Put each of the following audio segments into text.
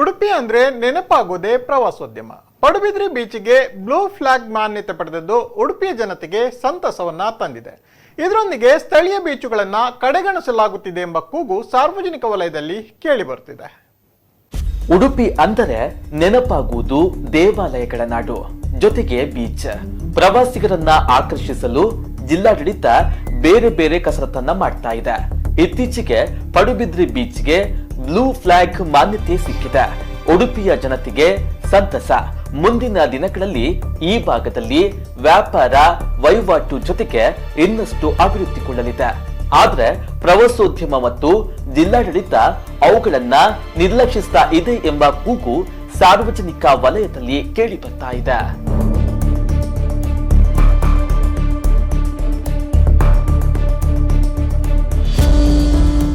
ಉಡುಪಿ ಅಂದ್ರೆ ನೆನಪಾಗೋದೇ ಪ್ರವಾಸೋದ್ಯಮ. Padubidri ಬೀಚ್ಗೆ blue flag ಮಾನ್ಯತೆ ಪಡೆದದ್ದು ಉಡುಪಿಯ ಜನತೆಗೆ ಸಂತಸವನ್ನ ತಂದಿದೆ. ಇದರೊಂದಿಗೆ ಸ್ಥಳೀಯ ಬೀಚುಗಳನ್ನ ಕಡೆಗಣಿಸಲಾಗುತ್ತಿದೆ ಎಂಬ ಕೂಗು ಸಾರ್ವಜನಿಕ ವಲಯದಲ್ಲಿ ಕೇಳಿ ಬರುತ್ತಿದೆ. ಉಡುಪಿ ಅಂದರೆ ನೆನಪಾಗುವುದು ದೇವಾಲಯಗಳ ನಾಡು, ಜೊತೆಗೆ ಬೀಚ್. ಪ್ರವಾಸಿಗರನ್ನ ಆಕರ್ಷಿಸಲು ಜಿಲ್ಲಾಡಳಿತ ಬೇರೆ ಬೇರೆ ಕಸರತ್ತನ್ನ ಮಾಡ್ತಾ ಇದೆ. ಇತ್ತೀಚೆಗೆ ಪಡುಬಿದ್ರಿ ಬೀಚ್ಗೆ ಬ್ಲೂ ಫ್ಲಾಗ್ ಮಾನ್ಯತೆ ಸಿಕ್ಕಿದೆ. ಉಡುಪಿಯ ಜನತೆಗೆ ಸಂತಸ. ಮುಂದಿನ ದಿನಗಳಲ್ಲಿ ಈ ಭಾಗದಲ್ಲಿ ವ್ಯಾಪಾರ ವಹಿವಾಟು ಜೊತೆಗೆ ಇನ್ನಷ್ಟು ಅಭಿವೃದ್ಧಿಗೊಳ್ಳಲಿದೆ. ಆದ್ರೆ ಪ್ರವಾಸೋದ್ಯಮ ಮತ್ತು ಜಿಲ್ಲಾಡಳಿತ ಅವುಗಳನ್ನ ನಿರ್ಲಕ್ಷಿಸ್ತಾ ಇದೆ ಎಂಬ ಕೂಗು ಸಾರ್ವಜನಿಕ ವಲಯದಲ್ಲಿ ಕೇಳಿ ಬರ್ತಾ ಇದೆ.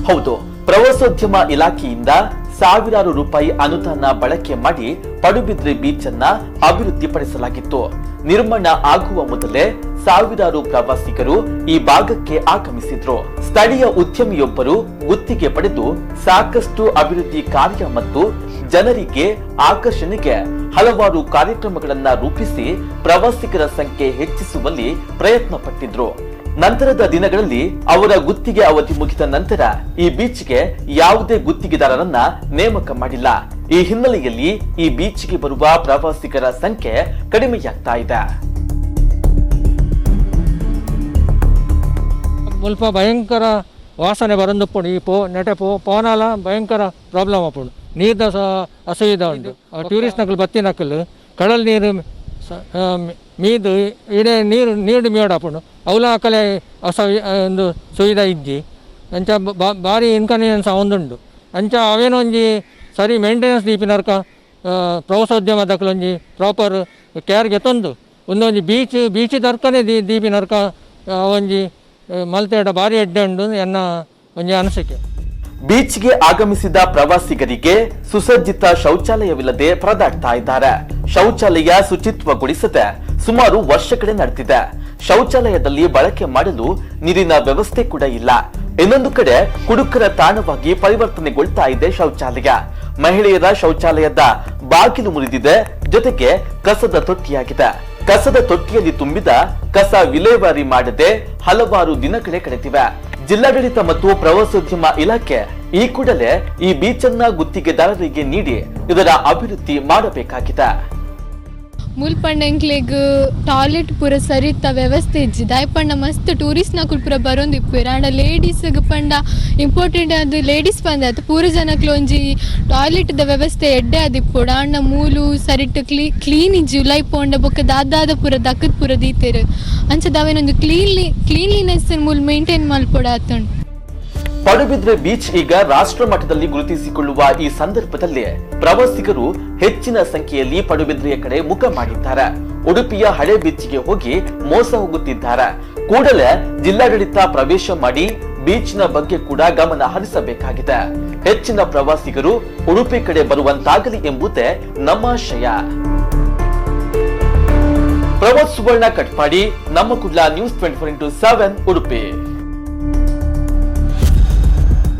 ಹೌದು, ಪ್ರವಾಸೋದ್ಯಮ ಇಲಾಖೆಯಿಂದ ಸಾವಿರಾರು ರೂಪಾಯಿ ಅನುದಾನ ಬಳಕೆ ಮಾಡಿ ಪಡುಬಿದ್ರಿ ಬೀಚ್ ಅನ್ನ ಅಭಿವೃದ್ಧಿಪಡಿಸಲಾಗಿತ್ತು. ನಿರ್ಮಾಣ ಆಗುವ ಮೊದಲೇ ಸಾವಿರಾರು ಪ್ರವಾಸಿಗರು ಈ ಭಾಗಕ್ಕೆ ಆಗಮಿಸಿದ್ರು. ಸ್ಥಳೀಯ ಉದ್ಯಮಿಯೊಬ್ಬರು ಗುತ್ತಿಗೆ ಪಡೆದು ಸಾಕಷ್ಟು ಅಭಿವೃದ್ಧಿ ಕಾರ್ಯ ಮತ್ತು ಜನರಿಗೆ ಆಕರ್ಷಣೆಗೆ ಹಲವಾರು ಕಾರ್ಯಕ್ರಮಗಳನ್ನ ರೂಪಿಸಿ ಪ್ರವಾಸಿಗರ ಸಂಖ್ಯೆ ಹೆಚ್ಚಿಸುವಲ್ಲಿ ಪ್ರಯತ್ನ ಪಟ್ಟಿದ್ರು. ನಂತರದ ದಿನಗಳಲ್ಲಿ ಅವರ ಗುತ್ತಿಗೆ ಅವಧಿ ಮುಗಿದ ನಂತರ ಈ ಬೀಚ್ಗೆ ಯಾವುದೇ ಗುತ್ತಿಗೆದಾರರನ್ನ ನೇಮಕ ಮಾಡಿಲ್ಲ. ಈ ಹಿನ್ನೆಲೆಯಲ್ಲಿ ಈ ಬೀಚ್ಗೆ ಬರುವ ಪ್ರವಾಸಿಗರ ಸಂಖ್ಯೆ ಕಡಿಮೆಯಾಗ್ತಾ ಇದೆ. ಸ್ವಲ್ಪ ಭಯಂಕರ ವಾಸನೆ ಬರಂದಪ್ಪುಂಡು. ಈ ನೆಟೆ ಪೋನಾಲ ಭಯಂಕರ ಪ್ರಾಬ್ಲಮ್ ಅಪ್ಪುಂಡು. ನೀರಿನ ಅಸುವಿಧೆ ಉಂಟು. ಟೂರಿಸ್ಟ್ ನಕಲು ಬತ್ತಿ ನಕಲು ಕಡಲ್ ನೀರು ಮೀದು ಇಡೇ ನೀರು ಮೇಡಪ್ಪುಂಡು. ಅವಲ ಕಲೆ ಹೊಸ ಒಂದು ಸುವಿಧೆ ಇದ್ದಿ ಅಂಚ ಭಾರಿ ಇನ್ಕನ್ವೀನಿಯನ್ಸ್ ಒಂದುಂಡು. ಅಂಚ ಅವೇನೊಂಜಿ ಸರಿ ಮೇಂಟೆನೆನ್ಸ್ ದೀಪಿನರ್ಕ ಪ್ರವಾಸೋದ್ಯಮದಕ್ಕೊಂಜಿ ಪ್ರಾಪರ್ ಕೇರ್ಗೆ ತಂದು ಒಂದೊಂದು ಬೀಚ್ ದರ್ಕನೇ ದೀಪಿನರ್ಕ ಒಂಜಿ ಮಲ್ತೇಡ ಭಾರಿ ಎಡ್ಡೆ ಉಂಡು ಎನ್ನ ಒಂಜಿ ಅನಿಸಿಕೆ. ಬೀಚ್ಗೆ ಆಗಮಿಸಿದ ಪ್ರವಾಸಿಗರಿಗೆ ಸುಸಜ್ಜಿತ ಶೌಚಾಲಯವಿಲ್ಲದೆ ಪರದಾಡ್ತಾ ಇದ್ದಾರೆ. ಶೌಚಾಲಯ ಶುಚಿತ್ವಗೊಳಿಸದೆ ಸುಮಾರು ವರ್ಷಗಳೇ ನಡೆದಿದೆ. ಶೌಚಾಲಯದಲ್ಲಿ ಬಳಕೆ ಮಾಡಲು ನೀರಿನ ವ್ಯವಸ್ಥೆ ಕೂಡ ಇಲ್ಲ. ಇನ್ನೊಂದು ಕಡೆ ಕುಡುಕರ ತಾಣವಾಗಿ ಪರಿವರ್ತನೆಗೊಳ್ತಾ ಇದೆ ಶೌಚಾಲಯ. ಮಹಿಳೆಯರ ಶೌಚಾಲಯದ ಬಾಗಿಲು ಮುರಿದಿದೆ, ಜೊತೆಗೆ ಕಸದ ತೊಟ್ಟಿಯಾಗಿದೆ. ಕಸದ ತೊಟ್ಟಿಯಲ್ಲಿ ತುಂಬಿದ ಕಸ ವಿಲೇವಾರಿ ಮಾಡದೆ ಹಲವಾರು ದಿನಗಳೇ ಕಳೆದಿವೆ. ಜಿಲ್ಲಾಡಳಿತ ಮತ್ತು ಪ್ರವಾಸೋದ್ಯಮ ಇಲಾಖೆ ಈ ಕೂಡಲೇ ಈ ಬೀಚನ್ನ ಗುತ್ತಿಗೆದಾರರಿಗೆ ನೀಡಿ ಇದರ ಅಭಿವೃದ್ಧಿ ಮಾಡಬೇಕಾಗಿದೆ. ಮುಲ್ಪಂಡೆಂಕ್ಲೆಗ್ ಟಾಯ್ಲೆಟ್ ಪೂರ ಸರಿತ ವ್ಯವಸ್ಥೆ ಇಜ್ಜಿ ದಾಯ್ಪಂಡ ಮಸ್ತ್ ಟೂರಿಸ್ಟ್ ನಕುಲ್ ಪೂರ ಬರೋಂದು ಇಪ್ಪುವೆರ್. ಆಂಡ ಲೇಡೀಸ್ಗ್ ಪಂಡ ಇಂಪಾರ್ಟೆಂಟ್ ಅದು ಲೇಡೀಸ್ ಪಂದ ಅದು ಪೂರ ಜನಕ್ಲು ಒಂಜಿ ಟಾಯ್ಲೆಟ್ ದ ವ್ಯವಸ್ಥೆ ಎಡ್ಡೆ ಅದಿಪ್ಪುಡು. ಆಂಡ ಮೂಲು ಸರಿಟ್ ಕ್ಲೀನ್ ಇಜ್ಜಿ ಉಲೈ ಪೋಂಡ ಬೊಕ್ಕ ದಾದಾದ ಪೂರ ದಕ್ಕದ್ ಪೂರ ದೀತೆರ್. ಅಂಚ ದಾವೇನೊಂದು ಕ್ಲೀನ್ಲಿನೆಸ್ ಮೂಲ ಮೇಂಟೈನ್ ಮಲ್ಪೊಡ ಆತುಂಡು. ಪಡುಬಿದ್ರೆ ಬೀಚ್ ಈಗ ರಾಷ್ಟ್ರ ಮಟ್ಟದಲ್ಲಿ ಗುರುತಿಸಿಕೊಳ್ಳುವ ಈ ಸಂದರ್ಭದಲ್ಲಿ ಪ್ರವಾಸಿಗರು ಹೆಚ್ಚಿನ ಸಂಖ್ಯೆಯಲ್ಲಿ ಪಡುಬಿದ್ರೆಯ ಕಡೆ ಮುಖ ಮಾಡಿದ್ದಾರೆ. ಉಡುಪಿಯ ಹಳೆ ಬೀಚ್ಗೆ ಹೋಗಿ ಮೋಸ ಹೋಗುತ್ತಿದ್ದಾರೆ. ಕೂಡಲೇ ಜಿಲ್ಲಾಡಳಿತ ಪ್ರವೇಶ ಮಾಡಿ ಬೀಚ್ನ ಬಗ್ಗೆ ಕೂಡ ಗಮನ ಹರಿಸಬೇಕಾಗಿದೆ. ಹೆಚ್ಚಿನ ಪ್ರವಾಸಿಗರು ಉಡುಪಿ ಕಡೆ ಬರುವಂತಾಗಲಿ ಎಂಬುದೇ ನಮ್ಮ ಆಶಯ. ಪ್ರಮೋದ್ ಸುವರ್ಣ ಕಟ್ಪಾಡಿ, ನಮ್ಮ ಕುಡ್ಲ ನ್ಯೂಸ್ 24x7 ಉಡುಪಿ.